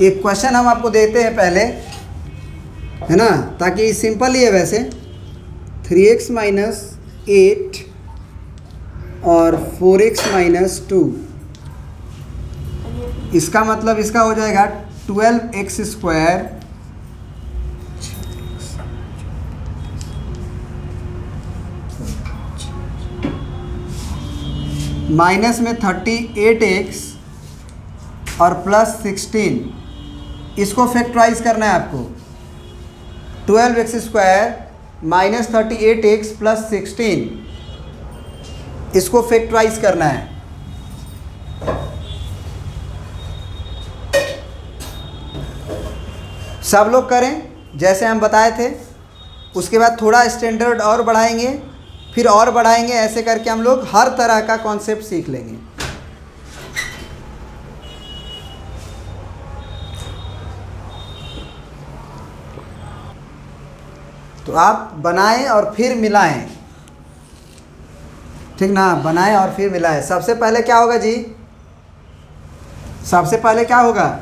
एक क्वेश्चन हम आपको देते हैं पहले, है ना, ताकि सिंपल ही है वैसे। 3x माइनस 8 और 4x माइनस 2, इसका मतलब इसका हो जाएगा 12x स्क्वायर माइनस में 38x और प्लस 16, इसको फैक्टराइज करना है आपको। 12x square minus 38x plus 16, इसको फैक्टराइज करना है। सब लोग करें जैसे हम बताए थे। उसके बाद थोड़ा स्टैंडर्ड और बढ़ाएंगे, फिर और बढ़ाएंगे, ऐसे करके हम लोग हर तरह का कॉन्सेप्ट सीख लेंगे। तो आप बनाएं और फिर मिलाएं, ठीक ना, बनाएं और फिर मिलाएं। सबसे पहले क्या होगा जी, सबसे पहले क्या होगा,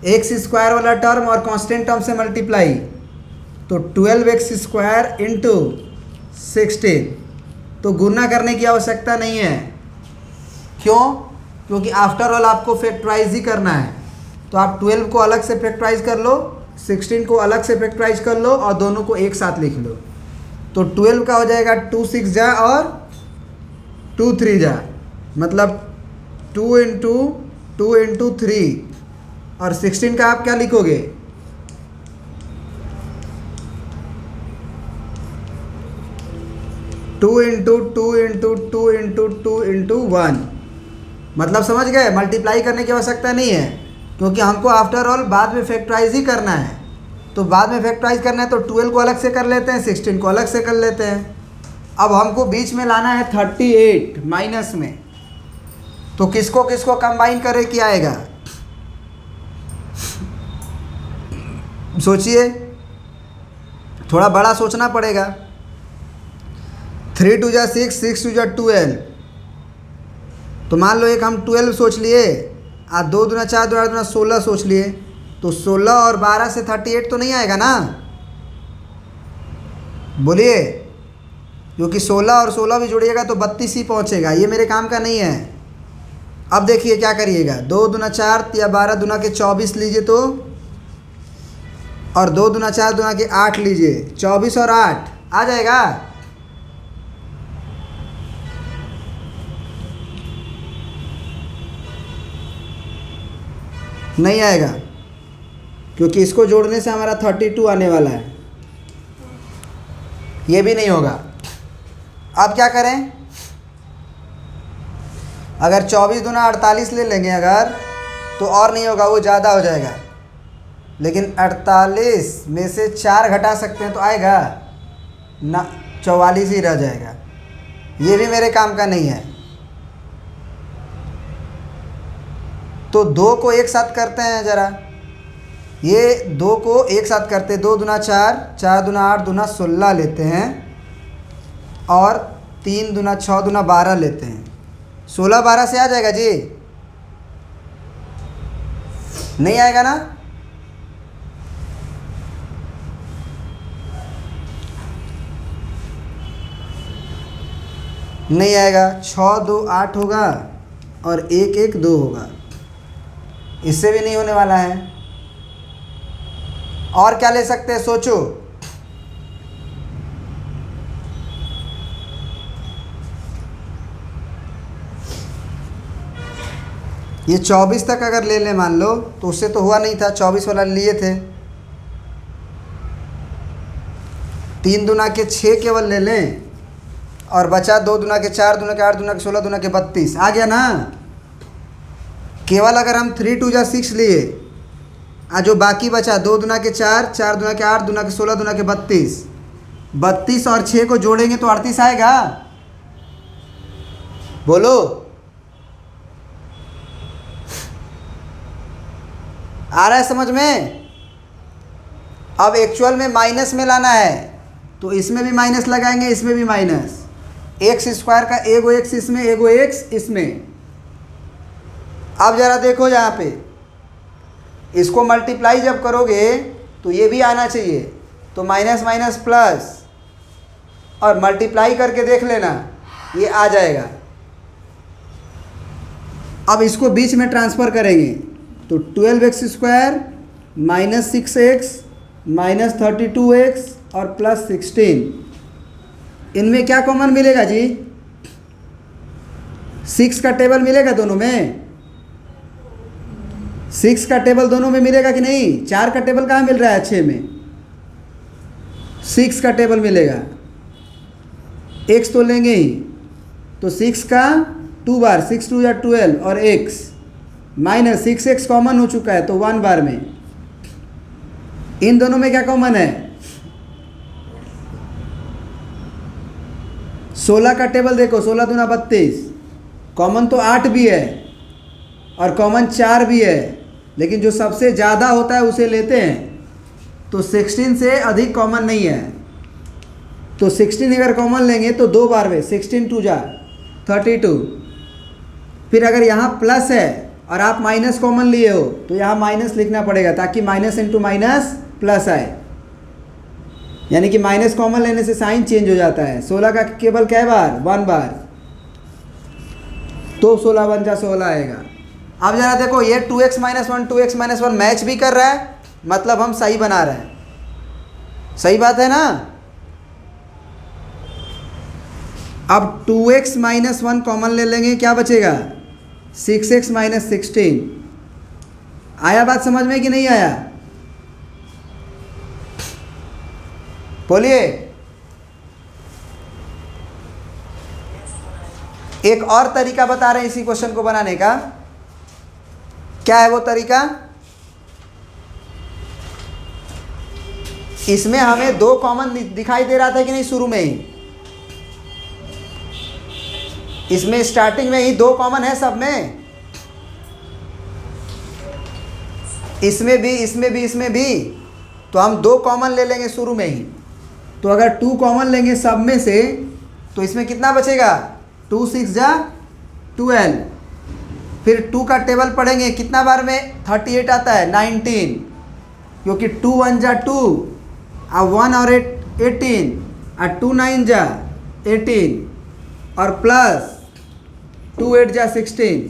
एक्स स्क्वायर वाला टर्म और कांस्टेंट टर्म से मल्टीप्लाई, तो 12x स्क्वायर इंटू 16, तो गुना करने की आवश्यकता नहीं है। क्यों? क्योंकि आफ्टर ऑल आपको फैक्टराइज ही करना है। तो आप 12 को अलग से फैक्टराइज कर लो, 16 को अलग से फैक्टराइज कर लो और दोनों को एक साथ लिख लो। तो 12 का हो जाएगा 2 6 जा और 2 3 जा, मतलब 2 इंटू 3, और 16 का आप क्या लिखोगे, 2 इंटू 1, मतलब समझ गए। मल्टीप्लाई करने की आवश्यकता नहीं है, क्योंकि हमको आफ्टर ऑल बाद में फैक्टराइज ही करना है। तो बाद में फैक्टराइज करना है तो 12 को अलग से कर लेते हैं, 16 को अलग से कर लेते हैं। अब हमको बीच में लाना है 38 माइनस में, तो किसको किसको कंबाइन करे क्या आएगा, सोचिए, थोड़ा बड़ा सोचना पड़ेगा। 3 2 जा 6, 6 2 जा 12, तो मान लो एक हम 12 सोच लिए, 2 दूना 4 2 8 दूना 16 सोच लिए, तो 16 और 12 से 38 तो नहीं आएगा ना, बोलिए, क्योंकि 16 और 16 भी जोड़िएगा तो 32 ही पहुँचेगा। ये मेरे काम का नहीं है। अब देखिए क्या करिएगा, 2 दूना 4 या 12 दूना के 24 लीजिए, तो और 2 दूना 4 दूना के 8 लीजिए, 24 और 8 आ जाएगा। नहीं आएगा, क्योंकि इसको जोड़ने से हमारा 32 आने वाला है, ये भी नहीं होगा। अब क्या करें, अगर 24 दूना 48 ले लेंगे अगर, तो और नहीं होगा, वो ज़्यादा हो जाएगा। लेकिन 48 में से 4 घटा सकते हैं तो आएगा ना, 44 ही रह जाएगा। ये भी मेरे काम का नहीं है। तो 2 को एक साथ करते हैं ज़रा, ये 2 को एक साथ करते हैं, 2 दूना 4, 4 दूना 8 दूना 16 लेते हैं, और 3 दूना 6 दूना 12 लेते हैं। 16 12 से आ जाएगा जी, नहीं आएगा ना। नहीं आएगा, 6 2 8 होगा और 1 1 2 होगा, इससे भी नहीं होने वाला है। और क्या ले सकते हैं, सोचो। ये 24 तक अगर ले लें मान लो, तो उससे तो हुआ नहीं था, 24 वाला लिए थे। 3 दूना के 6 केवल ले लें, और बचा 2 दूना के 4 दूना के 8 दूना के 16 दूना के 32, आ गया ना। केवल अगर हम 3 2 जा 6 लिए, जो बाकी बचा 2 दूना के 4, 4 दूना के 8 दूना के 16 दूना के 32, 32 और 6 को जोड़ेंगे तो 38 आएगा, बोलो। आ रहा है समझ में? अब एक्चुअल में माइनस में लाना है, तो इसमें भी माइनस लगाएंगे, इसमें भी माइनस। एक्स स्क्वायर का एगो एक्स इसमें, एगो एक्स इसमें। अब जरा देखो यहाँ पे, इसको मल्टीप्लाई जब करोगे तो ये भी आना चाहिए, तो माइनस माइनस प्लस, और मल्टीप्लाई करके देख लेना ये आ जाएगा। अब इसको बीच में ट्रांसफ़र करेंगे तो 12x² minus 6x minus 32x और प्लस 16, इनमें क्या कॉमन मिलेगा जी? 6 का टेबल मिलेगा दोनों में? 6 का टेबल दोनों में मिलेगा कि नहीं? 4 का टेबल कहाँ मिल रहा है? 6 में 6 का टेबल मिलेगा। x तो लेंगे ही, तो 6 का 2 बार, 6 2 या 12 और x माइनस 6x कॉमन हो चुका है तो 1 बार में। इन दोनों में क्या कॉमन है? 16 का टेबल देखो, 16 दूना 32, कॉमन तो 8 भी है और कॉमन 4 भी है, लेकिन जो सबसे ज़्यादा होता है उसे लेते हैं, तो 16 से अधिक कॉमन नहीं है। तो 16 अगर कॉमन लेंगे तो 2 बार में, 16 2 जा 32। फिर अगर यहाँ प्लस है और आप माइनस कॉमन लिए हो तो यहाँ माइनस लिखना पड़ेगा, ताकि माइनस इंटू माइनस प्लस आए, यानी कि माइनस कॉमन लेने से साइन चेंज हो जाता है। 16 का केवल कै बार? 1 बार, तो 16 1 जा 16 आएगा। अब जरा देखो, ये 2x minus 1 2x minus 1 match भी कर रहा है, मतलब हम सही बना रहे हैं। सही बात है ना? अब 2x माइनस 1 कॉमन ले लेंगे, क्या बचेगा? 6x minus 16। आया बात समझ में कि नहीं आया? बोलिए। एक और तरीका बता रहे हैं इसी क्वेश्चन को बनाने का। क्या है वो तरीका? इसमें हमें 2 कॉमन दिखाई दे रहा था कि नहीं शुरू में ही? इसमें स्टार्टिंग में ही 2 कॉमन है सब में, इसमें भी, इसमें भी, इसमें भी। तो हम 2 कॉमन ले लेंगे शुरू में ही। तो अगर 2 कॉमन लेंगे सब में से तो इसमें कितना बचेगा? 2 6 जा 12। फिर 2 का टेबल पढ़ेंगे, कितना बार में 38 आता है? 19, क्योंकि 2 1 जा 2 और 1 और 8 18 और 2 9 जा 18 और प्लस 2 8 जा 16।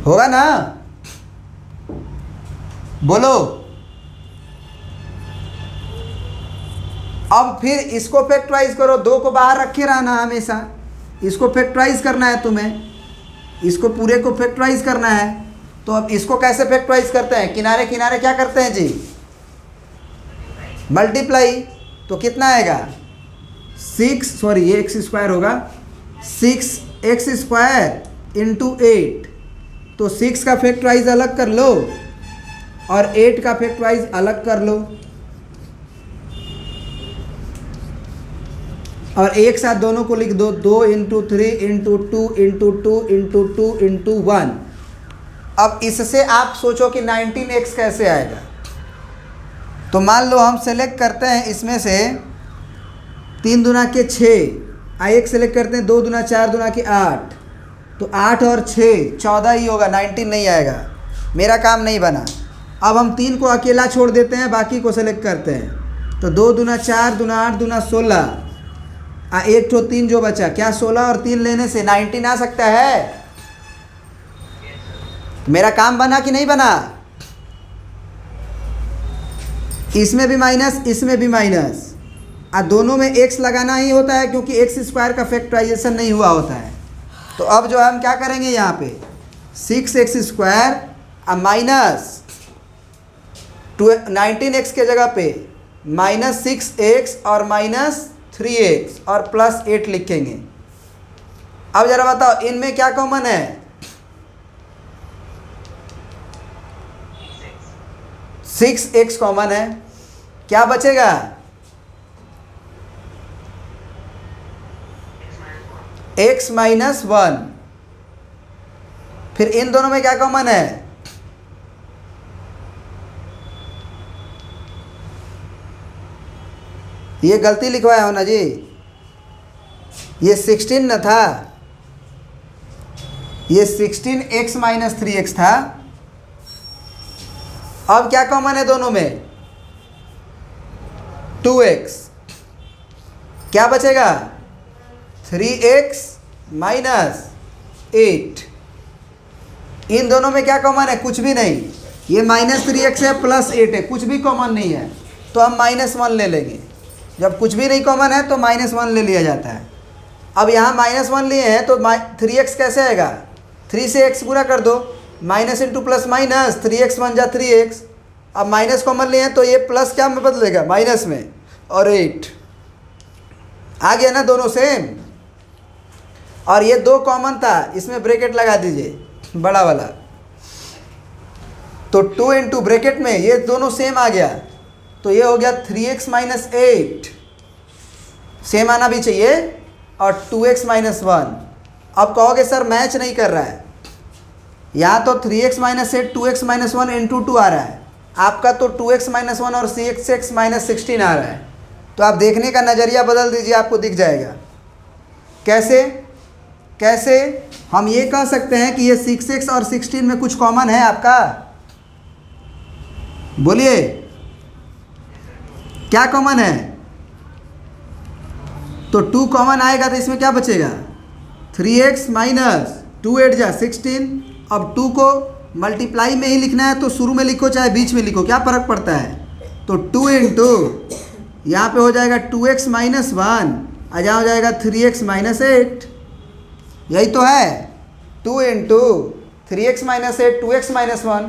होगा ना? बोलो। अब फिर इसको फैक्टराइज करो, 2 को बाहर रखे रहना हमेशा। इसको फैक्टराइज करना है तुम्हें, इसको पूरे को फैक्टराइज करना है। तो अब इसको कैसे फैक्टराइज करते हैं? किनारे किनारे क्या करते हैं जी? मल्टीप्लाई। तो कितना आएगा? 6, सॉरी ये x² होगा, 6x² इंटू 8। तो 6 का फैक्टराइज अलग कर लो और 8 का फैक्टराइज अलग कर लो, और एक साथ दोनों को लिख दो। 2 into 3 into 2 into 2 into 2 into 1। अब इससे आप सोचो कि 19x कैसे आएगा। तो मान लो हम सेलेक्ट करते हैं इसमें से 3 दूना के 6, एक सेलेक्ट करते हैं 2 दूना 4 दूना के 8, तो 8 और 6 14 ही होगा, 19 नहीं आएगा। मेरा काम नहीं बना। अब हम 3 को अकेला छोड़ देते हैं, बाकी को सेलेक्ट करते हैं। तो 2 दूना 4 दूना 8 दूना 16, एक तो 3 जो बचा, क्या 16 और 3 लेने से 19 आ सकता है? मेरा काम बना कि नहीं बना? इसमें भी माइनस, इसमें भी माइनस, और दोनों में x लगाना ही होता है, क्योंकि x² का फैक्टराइजेशन नहीं हुआ होता है। तो अब जो है हम क्या करेंगे, यहाँ पे 6x² माइनस 19x के जगह पे माइनस 6x और माइनस 3x और प्लस 8 लिखेंगे। अब जरा बताओ इनमें क्या कॉमन है? 6x कॉमन है, क्या बचेगा? x minus 1। फिर इन दोनों में क्या कॉमन है? ये गलती लिखवाया हो ना जी, ये 16 न था, ये 16x माइनस 3x था। अब क्या कॉमन है दोनों में? 2x। क्या बचेगा? 3x minus 8। इन दोनों में क्या कॉमन है? कुछ भी नहीं। ये -3x है प्लस 8 है, कुछ भी कॉमन नहीं है, तो हम -1 ले लेंगे। जब कुछ भी नहीं कॉमन है तो -1 ले लिया जाता है। अब यहाँ -1 लिए हैं तो 3x कैसे आएगा? 3 से x गुणा कर दो, minus into plus minus, 3x बन जा 3x। अब माइनस कॉमन लिए हैं तो ये प्लस क्या में बदलेगा? माइनस में, और 8 आ गया ना, दोनों सेम। और ये 2 कॉमन था, इसमें ब्रैकेट लगा दीजिए बड़ा वाला, तो 2 इंटू ब्रैकेट में ये दोनों सेम आ गया, तो ये हो गया 3x माइनस 8, सेम आना भी चाहिए, और 2x माइनस 1। अब कहोगे सर मैच नहीं कर रहा है, यहाँ तो 3x minus 8 2x minus 1 into 2 आ रहा है, आपका तो 2x माइनस 1 और 6x माइनस 16 आ रहा है। तो आप देखने का नज़रिया बदल दीजिए, आपको दिख जाएगा। कैसे? कैसे? हम ये कह सकते हैं कि ये 6x और 16 में कुछ कॉमन है आपका? बोलिए, क्या कॉमन है? तो 2 कॉमन आएगा तो इसमें क्या बचेगा? 3x माइनस 2 8 जा 16। अब 2 को मल्टीप्लाई में ही लिखना है तो शुरू में लिखो चाहे बीच में लिखो, क्या फ़र्क पड़ता है? तो 2 इंटू यहाँ पर हो जाएगा 2x माइनस 1, और यहाँ हो जाएगा 3x माइनस 8। यही तो है, 2 into 3x minus 8 2x minus 1।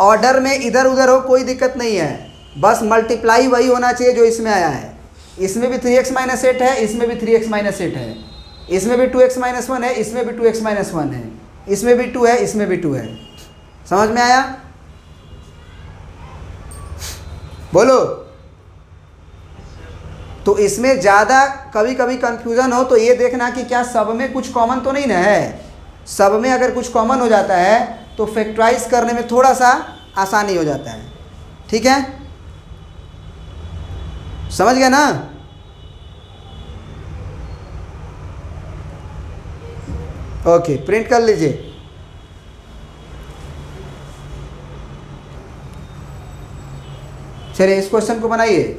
Order में इधर उधर हो कोई दिक्कत नहीं है, बस मल्टीप्लाई वही होना चाहिए जो इसमें आया है। इसमें भी 3x माइनस 8 है, इसमें भी 3x माइनस 8 है, इसमें भी 2x माइनस 1 है, इसमें भी 2x माइनस 1 है, इसमें भी 2 है, इसमें भी 2 है। समझ में आया? बोलो। तो इसमें ज़्यादा कभी कभी कंफ्यूजन हो तो ये देखना कि क्या सब में कुछ कॉमन तो नहीं ना है। सब में अगर कुछ कॉमन हो जाता है तो फैक्टराइज करने में थोड़ा सा आसानी हो जाता है। ठीक है, समझ गया ना? ओके, प्रिंट कर लीजिए। चलिए इस क्वेश्चन को बनाइए।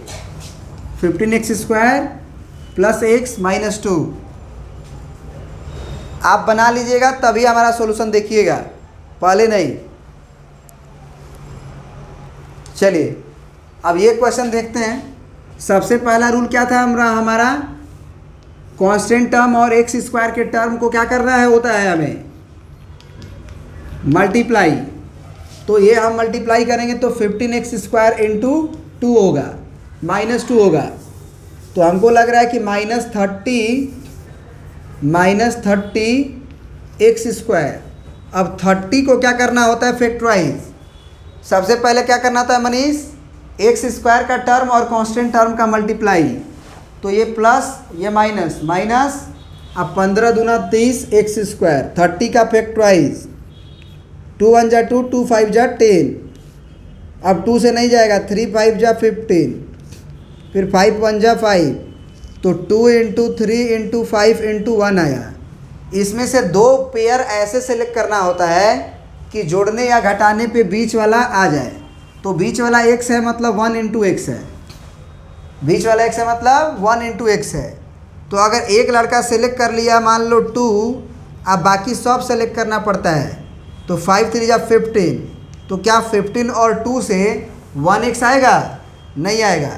15x square plus x minus 2 आप बना लीजिएगा तभी हमारा सॉल्यूशन देखिएगा, पहले नहीं। चलिए अब ये क्वेश्चन देखते हैं। सबसे पहला रूल क्या था हमारा? कांस्टेंट टर्म और एक्स स्क्वायर के टर्म को क्या करना है होता है हमें? मल्टीप्लाई। तो ये हम मल्टीप्लाई करेंगे तो 15x स्क्वायर इंटू 2 होगा, -2 होगा। तो हमको लग रहा है कि -30 एक्स स्क्वायर। अब 30 को क्या करना होता है? फैक्टराइज। सबसे पहले क्या करना था मनीष? एक्स स्क्वायर का टर्म और कांस्टेंट टर्म का मल्टीप्लाई। तो ये प्लस ये माइनस माइनस, अब 15 दूना 30 एक्स स्क्वायर, 30 का फैक्टराइज, 2 1 जा 2 2 5 जा 10। अब 2 से नहीं जाएगा, 3 5 जा 15, फिर 5 1 जा 5, तो 2 इंटू 3 इंटू 5 इंटू 1 आया। इसमें से 2 पेयर ऐसे सेलेक्ट करना होता है कि जोड़ने या घटाने पे बीच वाला आ जाए। तो बीच वाला x है मतलब 1 इंटू एक्स है, बीच वाला x है मतलब 1 इंटू एक्स है। तो अगर एक लड़का सेलेक्ट कर लिया मान लो 2, अब बाकी सब सेलेक्ट करना पड़ता है। तो 5 3 जा 15, तो क्या 15 और 2 से 1x आएगा? नहीं आएगा,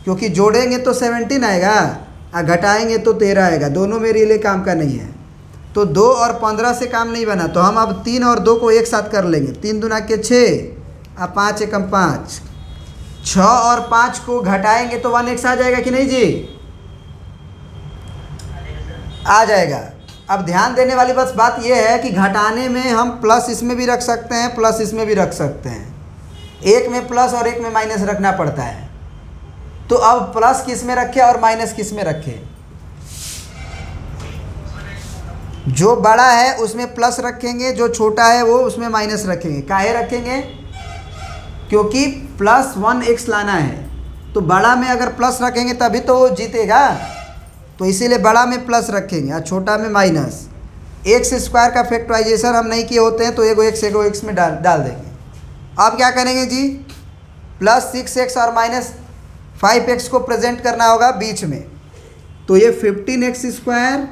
क्योंकि जोड़ेंगे तो 17 आएगा और घटाएंगे तो 13 आएगा। दोनों मेरे लिए काम का नहीं है। तो 2 और 15 से काम नहीं बना, तो हम अब 3 और 2 को एक साथ कर लेंगे। 3 दूना के 6 और 5 एकम 5। 6 और 5 को घटाएंगे तो 1x आ जाएगा कि नहीं जी? आ जाएगा। अब ध्यान देने वाली बस बात यह है कि घटाने में हम प्लस इसमें भी रख सकते हैं, प्लस इसमें भी रख सकते हैं। एक में प्लस और एक में माइनस रखना पड़ता है। तो अब प्लस किस में रखें और माइनस किस में रखें? जो बड़ा है उसमें प्लस रखेंगे, जो छोटा है वो उसमें माइनस रखेंगे। काहे रखेंगे? क्योंकि प्लस 1x लाना है, तो बड़ा में अगर प्लस रखेंगे तभी तो वो जीतेगा। तो इसीलिए बड़ा में प्लस रखेंगे और छोटा में माइनस। एक्स स्क्वायर का फैक्टराइजेशन हम नहीं किए होते हैं तो एगो एक्स में डाल देंगे। अब क्या करेंगे जी, +6x और -5x को प्रेजेंट करना होगा बीच में। तो ये 15x²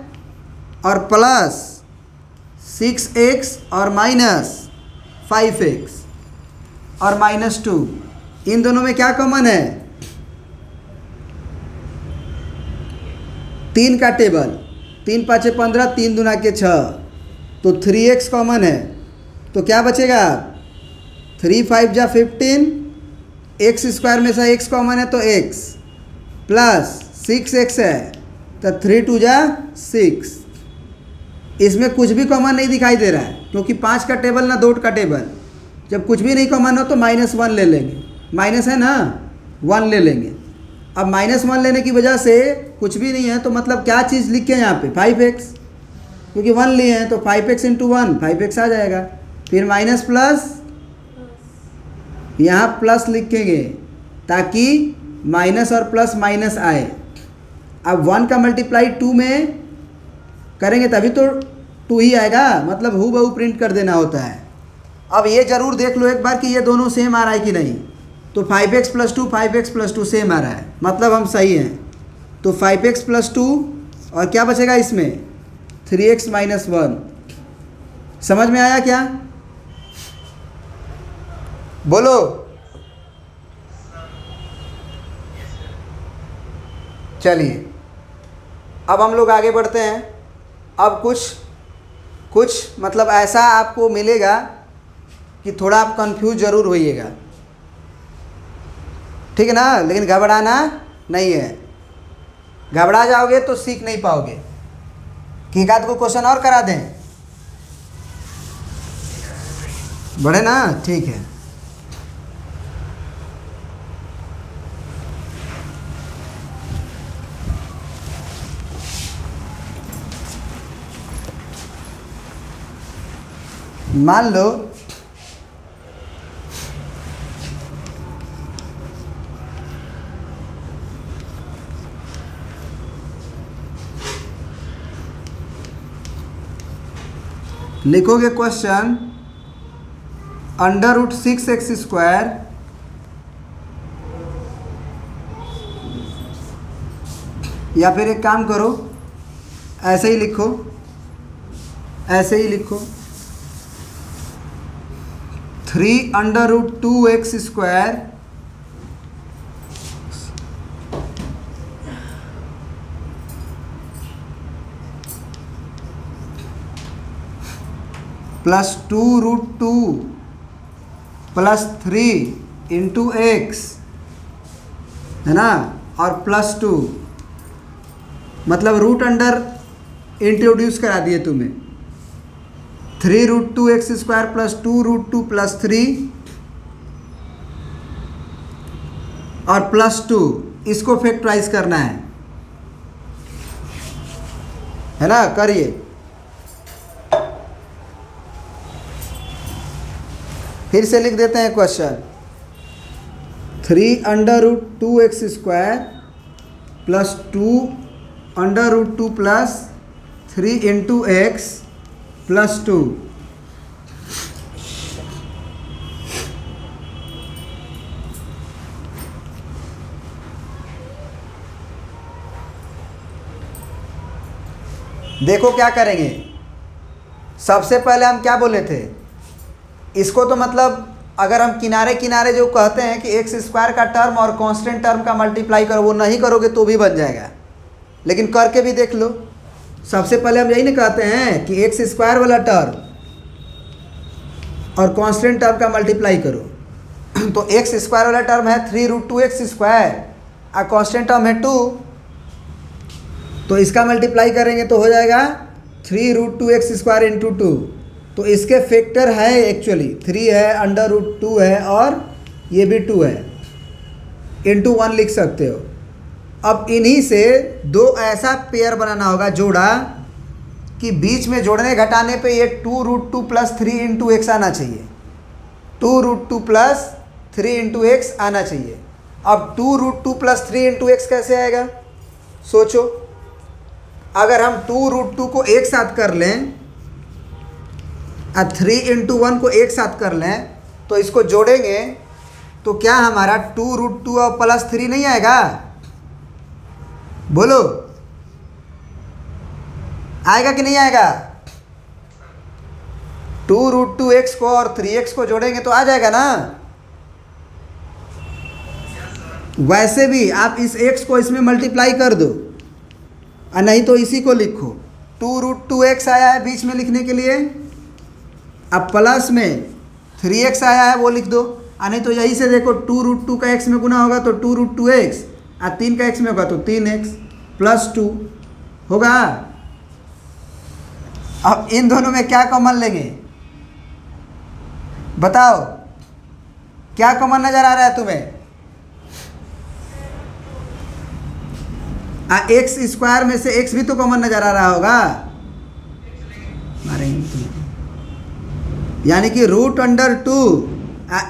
और +6x और -5x और -2, इन दोनों में क्या कॉमन है? 3 का टेबल, 3 5 15, 3 दूना के 6, तो 3x कॉमन है। तो क्या बचेगा? 3 5 जा 15, x² में से x कॉमन है तो x, प्लस 6x है तो 3 2 जा 6। इसमें कुछ भी कॉमन नहीं दिखाई दे रहा है क्योंकि 5 का टेबल ना 2 का टेबल। जब कुछ भी नहीं कॉमन हो तो -1 ले लेंगे, माइनस है ना, 1 ले लेंगे। अब -1 लेने की वजह से कुछ भी नहीं है तो मतलब क्या चीज़ लिख के यहाँ पे 5x, क्योंकि 1 लिए हैं तो 5x × 1 5x आ जाएगा। फिर माइनस प्लस, यहाँ प्लस लिखेंगे ताकि माइनस और प्लस माइनस आए। अब 1 का मल्टीप्लाई 2 में करेंगे तभी तो 2 ही आएगा, मतलब हूबहू प्रिंट कर देना होता है। अब ये ज़रूर देख लो एक बार कि ये दोनों सेम आ रहा है कि नहीं। तो 5x + 2 5x + 2 सेम आ रहा है, मतलब हम सही हैं। तो 5x + 2 और क्या बचेगा इसमें 3x - 1। समझ में आया क्या? बोलो। चलिए अब हम लोग आगे बढ़ते हैं। अब कुछ मतलब ऐसा आपको मिलेगा कि थोड़ा आप कंफ्यूज ज़रूर होइएगा, ठीक है ना, लेकिन घबराना नहीं है। घबरा जाओगे तो सीख नहीं पाओगे। कि एक आध को क्वेश्चन और करा दें, बढ़े ना, ठीक है। मान लो लिखोगे क्वेश्चन √6x², या फिर एक काम करो ऐसे ही लिखो, ऐसे ही लिखो 3√2x² +2√2 + 3 × x, है ना, और +2, मतलब रूट अंडर इंट्रोड्यूस करा दिए तुम्हें। 3√2x² + 2√2 + 3 और +2, इसको फैक्टराइज करना है ना, करिए। फिर से लिख देते हैं क्वेश्चन 3√2x² + 2√2 + 3 × x +2। देखो क्या करेंगे। सबसे पहले हम क्या बोले थे, इसको तो मतलब अगर हम किनारे किनारे जो कहते हैं कि x² का टर्म और कांस्टेंट टर्म का मल्टीप्लाई करो, वो नहीं करोगे तो भी बन जाएगा, लेकिन करके भी देख लो। सबसे पहले हम यही नहीं कहते हैं कि x² वाला टर्म और कांस्टेंट टर्म का मल्टीप्लाई करो। तो x² वाला टर्म है 3√2x² और कांस्टेंट टर्म है 2, तो इसका मल्टीप्लाई करेंगे तो हो जाएगा 3√2x² × 2। तो इसके फैक्टर है एक्चुअली 3 है, √2 है और ये भी 2 है, × 1 लिख सकते हो। अब इन्हीं से दो ऐसा पेयर बनाना होगा जोड़ा कि बीच में जोड़ने घटाने पे ये 2√2 + 3 × x आना चाहिए, 2√2 + 3 × x आना चाहिए। अब 2√2 + 3 × x कैसे आएगा, सोचो। अगर हम 2√2 को एक साथ कर लें और 3 × 1 को एक साथ कर लें तो इसको जोड़ेंगे तो क्या हमारा 2√2 और +3 नहीं आएगा? बोलो, आएगा कि नहीं आएगा? 2√2x को और 3x को जोड़ेंगे तो आ जाएगा ना। वैसे भी आप इस x को इसमें मल्टीप्लाई कर दो, और नहीं तो इसी को लिखो। 2√2x आया है बीच में लिखने के लिए, अब प्लस में 3x आया है वो लिख दो, और नहीं तो यही से देखो 2√2 का x में गुना होगा तो 2√2x, और 3 का x में होगा तो 3x +2 होगा। अब इन दोनों में क्या कॉमन लेंगे? बताओ, क्या कॉमन नजर आ रहा है तुम्हें? एक्स स्क्वायर में से x भी तो कॉमन नजर आ रहा होगा, यानी कि √2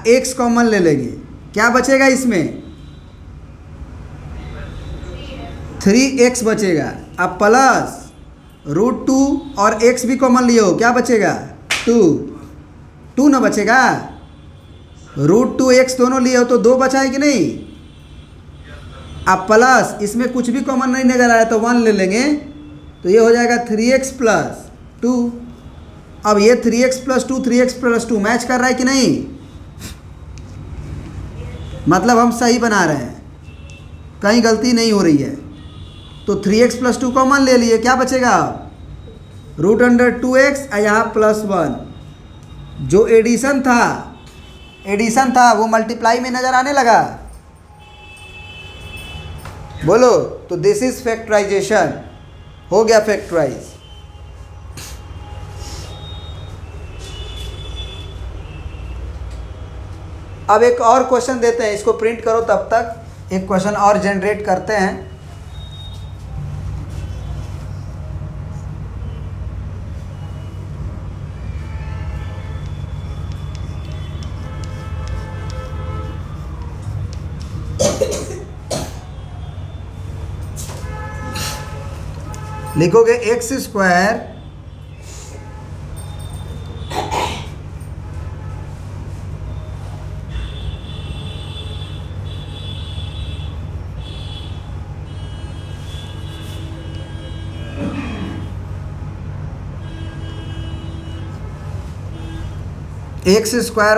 x कॉमन ले लेंगे, क्या बचेगा इसमें? 3x बचेगा। अब प्लस √2 और x भी कॉमन लिए हो, क्या बचेगा? 2 ना बचेगा? √2x दोनों लिए हो तो 2 बचा है कि नहीं? अब प्लस इसमें कुछ भी कॉमन नहीं नजर आ रहा है तो 1 ले लेंगे, तो ये हो जाएगा 3x + 2। अब ये 3x + 2 3x + 2 मैच कर रहा है कि नहीं? मतलब हम सही बना रहे हैं, कहीं गलती नहीं हो रही है। तो 3x + 2 कॉमन ले लिए, क्या बचेगा? √2x और यहाँ +1। जो एडिशन था वो मल्टीप्लाई में नज़र आने लगा। बोलो, तो दिस इज फैक्टराइजेशन, हो गया फैक्टराइज। अब एक और क्वेश्चन देते हैं, इसको प्रिंट करो, तब तक एक क्वेश्चन और जनरेट करते हैं। लिखोगे x²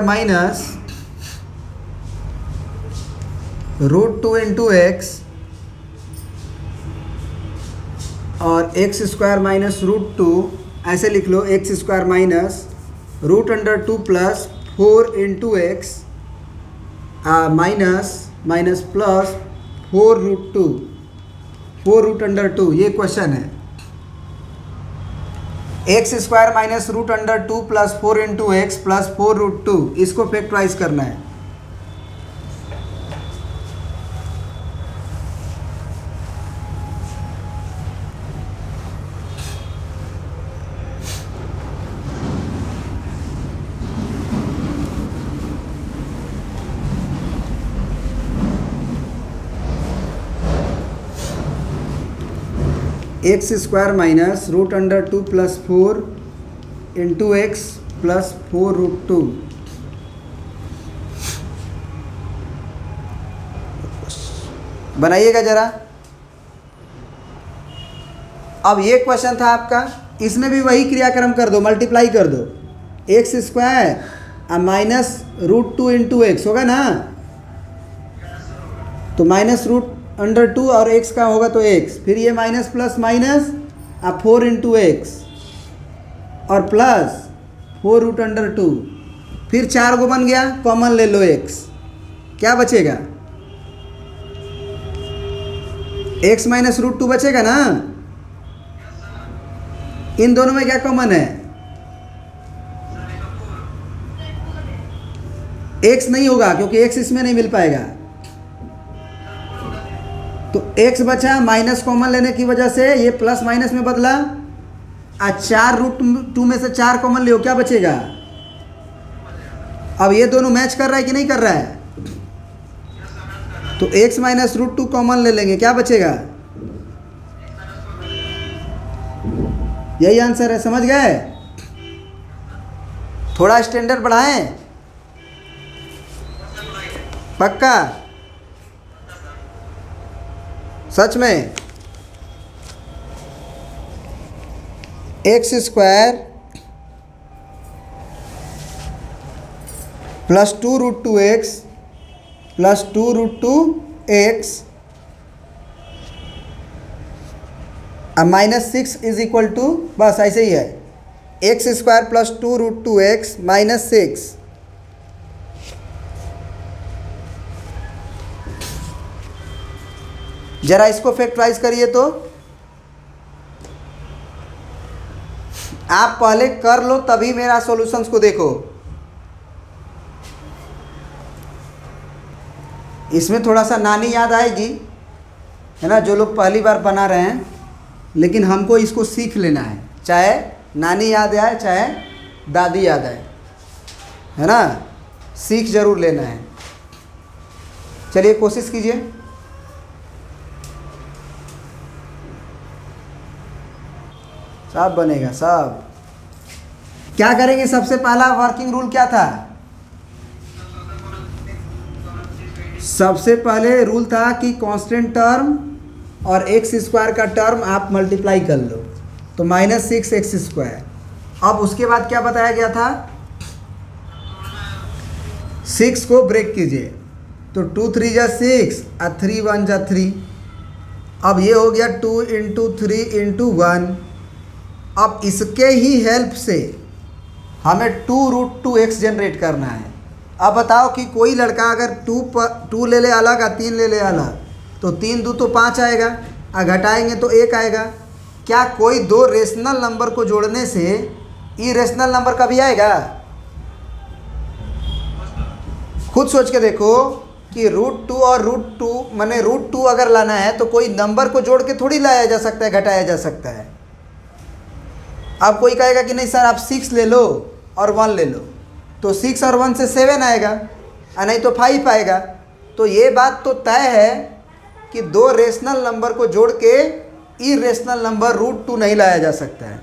माइनस √2 × x और x² माइनस √2, ऐसे लिख लो, x² minus √2 + 4 × x minus plus 4√2, ये क्वेश्चन है। x² माइनस √2 + 4 × x + 4√2, इसको फैक्टराइज करना है। x² minus √2 + 4 × x + 4√2। बनाइएगा जरा। अब ये क्वेश्चन था आपका, इसमें भी वही क्रियाक्रम कर दो, मल्टीप्लाई कर दो। x² माइनस √2 × x होगा ना, तो माइनस √2 और x का होगा तो x, फिर ये माइनस प्लस माइनस 4 × x और प्लस 4√2, फिर 4 को बन गया, कॉमन ले लो x, क्या बचेगा? x माइनस √2 बचेगा ना। इन दोनों में क्या कॉमन है? x नहीं होगा क्योंकि x इसमें नहीं मिल पाएगा, तो x बचा, माइनस कॉमन लेने की वजह से ये प्लस माइनस में बदला। 4√2 में से 4 कॉमन ले, क्या बचेगा? अब ये दोनों मैच कर रहा है कि नहीं कर रहा है? तो x माइनस √2 कॉमन ले लेंगे, क्या बचेगा? यही आंसर है, समझ गए? थोड़ा स्टैंडर्ड बढ़ाएं। पक्का? सच में? X square plus 2√2x plus 2√2x -6 is equal to, बस ऐसे ही है, एक्स स्क्वायर प्लस 2√2x -6। जरा इसको फैक्टराइज करिए तो आप पहले कर लो तभी मेरा सॉल्यूशंस को देखो। इसमें थोड़ा सा नानी याद आएगी, है ना, जो लोग पहली बार बना रहे हैं, लेकिन हमको इसको सीख लेना है, चाहे नानी याद आए चाहे दादी याद आए, है ना, सीख जरूर लेना है। चलिए कोशिश कीजिए। सब बनेगा सब। क्या करेंगे? सबसे पहला वर्किंग रूल क्या था? सबसे पहले रूल था कि कांस्टेंट टर्म और एक्स स्क्वायर का टर्म आप मल्टीप्लाई कर लो, तो -6x²। अब उसके बाद क्या बताया गया था? 6 को ब्रेक कीजिए, तो 2 3 जा 6 और 3 1 जा 3। अब ये हो गया 2 × 3 × 1। अब इसके ही हेल्प से हमें 2√2x जनरेट करना है। अब बताओ कि कोई लड़का अगर 2 ले ले अलग और 3 ले ले अलग, तो 3 2 तो 5 आएगा, और घटाएंगे तो 1 आएगा। क्या कोई दो रेशनल नंबर को जोड़ने से इरेशनल नंबर कभी आएगा? खुद सोच के देखो कि √2 और √2 माने √2 अगर लाना है तो कोई नंबर को जोड़ के थोड़ी लाया जा सकता है, घटाया जा सकता है। अब कोई कहेगा कि नहीं सर आप 6 ले लो और 1 ले लो, तो 6 और 1 से 7 आएगा, और नहीं तो 5 आएगा। तो ये बात तो तय है कि दो रेशनल नंबर को जोड़ के इरेशनल नंबर √2 नहीं लाया जा सकता है।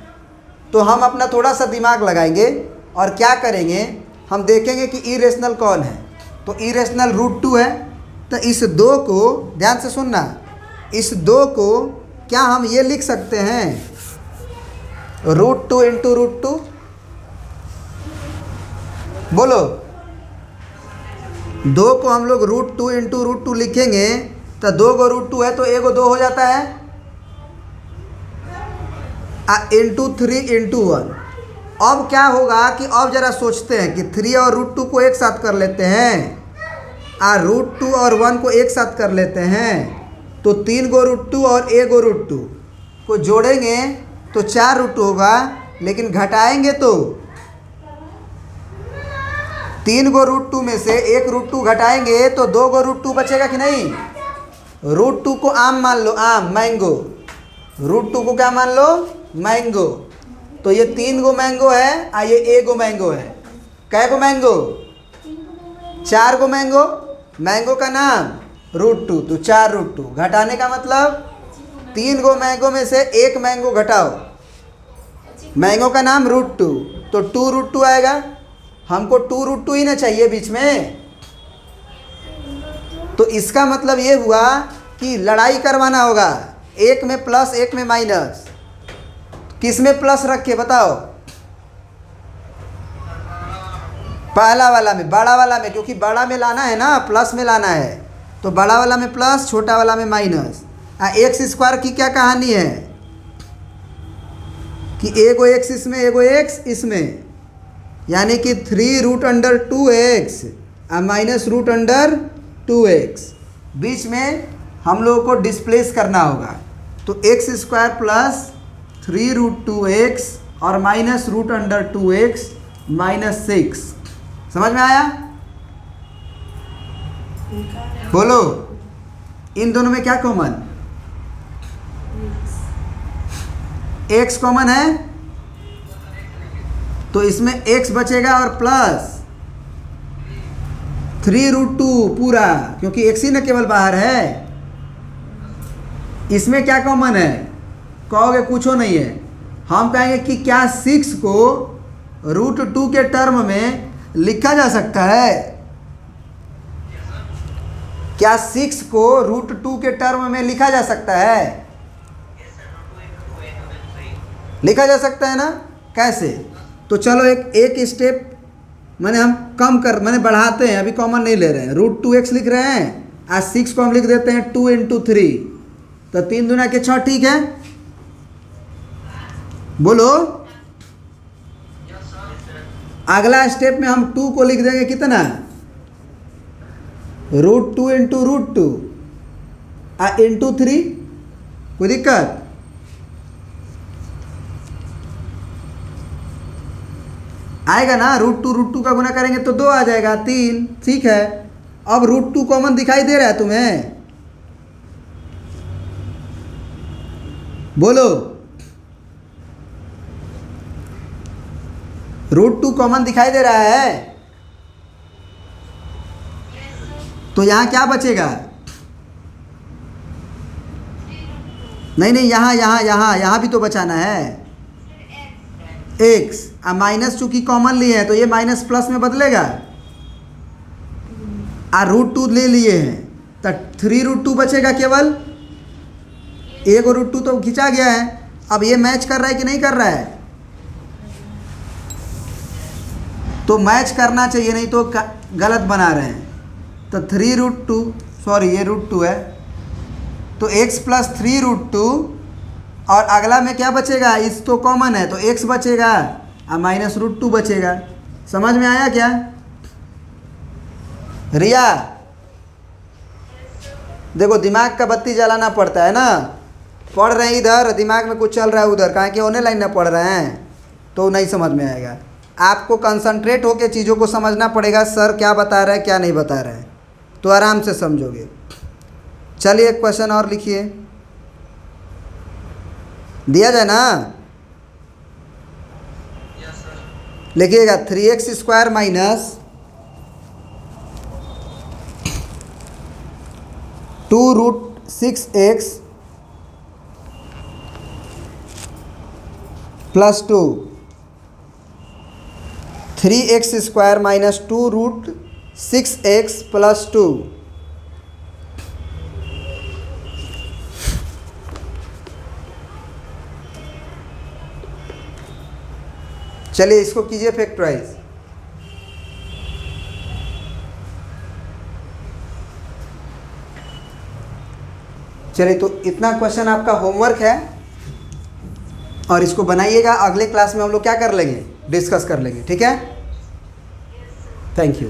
तो हम अपना थोड़ा सा दिमाग लगाएंगे और क्या करेंगे, हम देखेंगे कि इरेशनल कौन है। तो इरेशनल √2 है, तो इस 2 को ध्यान से सुनना, इस 2 को क्या हम ये लिख सकते हैं √2 × √2? बोलो। 2 को हम लोग √2 × √2 लिखेंगे तो 2 को √2 है तो 1 को 2 हो जाता है, × 3 × 1। अब क्या होगा कि अब जरा सोचते हैं कि 3 और √2 को एक साथ कर लेते हैं, और √2 और 1 को एक साथ कर लेते हैं, तो 3 को √2 और 1 को √2 को जोड़ेंगे तो 4 √2 होगा, लेकिन घटाएंगे तो 3 को √2 में से 1 √2 घटाएंगे तो 2 को √2 बचेगा कि नहीं? √2 को आम मान लो, आम, मैंगो। √2 को क्या मान लो? मैंगो। तो ये 3 गो मैंगो है और ये 1 गो मैंगो है। कै गो मैंगो? 4 गो मैंगो। मैंगो का नाम √2, तो 4 √2। घटाने का मतलब 3 गो मैंगो में से 1 मैंगो घटाओ, मैंगो का नाम √2, तो 2 √2 आएगा। हमको 2 √2 ही ना चाहिए बीच में। तो इसका मतलब ये हुआ कि लड़ाई करवाना होगा, एक में प्लस एक में माइनस। किस में प्लस रखे बताओ? पहला वाला में, बड़ा वाला में, क्योंकि बड़ा में लाना है ना, प्लस में लाना है, तो बड़ा वाला में प्लस, छोटा वाला में माइनस। x² की क्या कहानी है कि एगो x इसमें एगो x इसमें, यानी कि 3√2x -√2x। बीच में हम लोगों को डिस्प्लेस करना होगा, तो x² प्लस 3√2x और -√2x -6। समझ में आया? बोलो, इन दोनों में क्या कॉमन? x कॉमन है, तो इसमें x बचेगा और प्लस 3√2 पूरा, क्योंकि x ही न केवल बाहर है। इसमें क्या कॉमन है? कहोगे कुछ नहीं है। हम कहेंगे कि क्या 6 को √2 के टर्म में लिखा जा सकता है? क्या 6 को √2 के टर्म में लिखा जा सकता है? लिखा जा सकता है ना? कैसे? तो चलो एक स्टेप मैंने बढ़ाते हैं, अभी कॉमन नहीं ले रहे हैं। √2x लिख रहे हैं, आज 6 को हम लिख देते हैं 2 × 3, तो 3 दूना के 6, ठीक है? बोलो। अगला स्टेप में हम 2 को लिख देंगे कितना? √2 × √2 × 3। कोई दिक्कत? आएगा ना? √2 का गुना करेंगे तो 2 आ जाएगा, 3, ठीक है। अब √2 कॉमन दिखाई दे रहा है तुम्हें? बोलो। √2 कॉमन दिखाई दे रहा है? तो यहां क्या बचेगा? नहीं, यहां भी तो बचाना है x। अब माइनस चूंकि कॉमन लिए हैं तो ये माइनस प्लस में बदलेगा। √2 ले लिए हैं तो 3√2 बचेगा केवल। एक और √2 तो खिंचा गया है। अब ये मैच कर रहा है कि नहीं कर रहा है? तो मैच करना चाहिए, नहीं तो गलत बना रहे हैं। तो 3√2, सॉरी ये √2 है, तो x + 3√2, और अगला में क्या बचेगा? इस तो कॉमन है तो x बचेगा और -√2 बचेगा। समझ में आया क्या? रिया, देखो दिमाग का बत्ती जलाना पड़ता है ना। पढ़ रहे हैं इधर, दिमाग में कुछ चल रहा है उधर, कहाँ के ऑनलाइन ना पढ़ रहे हैं तो नहीं समझ में आएगा। आपको कंसंट्रेट होकर चीज़ों को समझना पड़ेगा, सर क्या बता रहे हैं क्या नहीं बता रहे हैं, तो आराम से समझोगे। चलिए एक क्वेश्चन और लिखिए, दिया जाए ना? लिखिएगा 3x² - 2√6x + 2, 3x² - 2√6x + 2। चलिए इसको कीजिए फैक्टराइज। चलिए तो इतना क्वेश्चन आपका होमवर्क है और इसको बनाइएगा। अगले क्लास में हम लोग क्या कर लेंगे? डिस्कस कर लेंगे, ठीक है? Thank you.